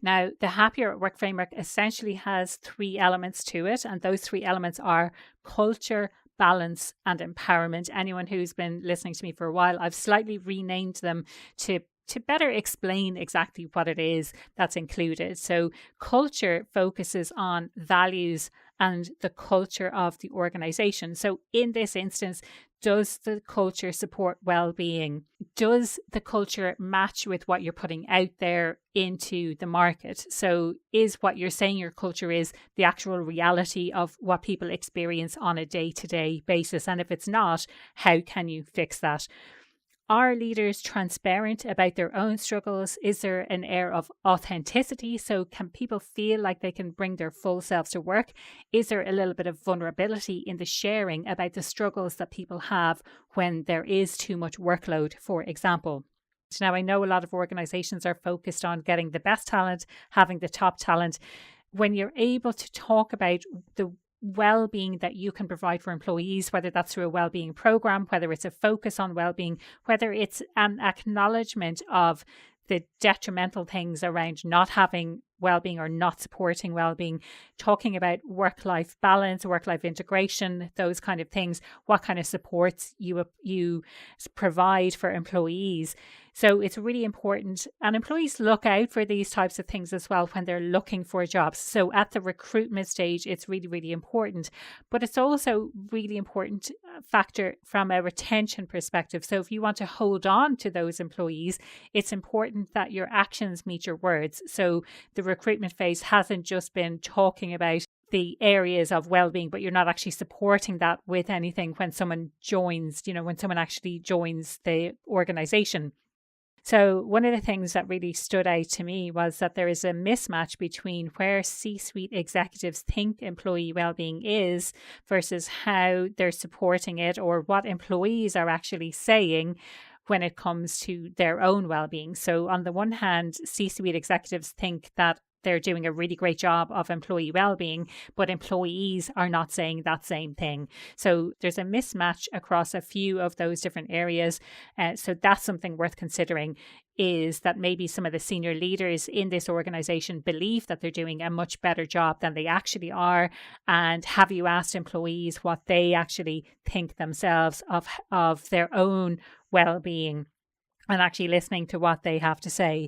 Now, the Happier at Work framework essentially has 3 elements to it, and those 3 elements are culture, balance, and empowerment. Anyone who's been listening to me for a while, I've slightly renamed them to better explain exactly what it is that's included. So culture focuses on values and the culture of the organization. So in this instance, does the culture support well-being? Does the culture match with what you're putting out there into the market? So is what you're saying your culture is the actual reality of what people experience on a day-to-day basis? And if it's not, how can you fix that? Are leaders transparent about their own struggles? Is there an air of authenticity? So can people feel like they can bring their full selves to work? Is there a little bit of vulnerability in the sharing about the struggles that people have when there is too much workload, for example? Now, I know a lot of organizations are focused on getting the best talent, having the top talent. When you're able to talk about the well-being that you can provide for employees, whether that's through a well-being program, whether it's a focus on well-being, whether it's an acknowledgement of the detrimental things around not having well-being or not supporting well-being, talking about work-life balance, work-life integration, those kind of things, what kind of supports you provide for employees. So it's really important, and employees look out for these types of things as well when they're looking for jobs. So at the recruitment stage, it's really, really important, but it's also really important factor from a retention perspective. So if you want to hold on to those employees, it's important that your actions meet your words. So the recruitment phase hasn't just been talking about the areas of well-being, but you're not actually supporting that with anything when someone joins, when someone actually joins the organization. So one of the things that really stood out to me was that there is a mismatch between where C-suite executives think employee well-being is versus how they're supporting it, or what employees are actually saying when it comes to their own well-being. So on the one hand, C-suite executives think that they're doing a really great job of employee well-being, but employees are not saying that same thing. So there's a mismatch across a few of those different areas. So that's something worth considering, is that maybe some of the senior leaders in this organization believe that they're doing a much better job than they actually are. And have you asked employees what they actually think themselves of their own well-being, and actually listening to what they have to say?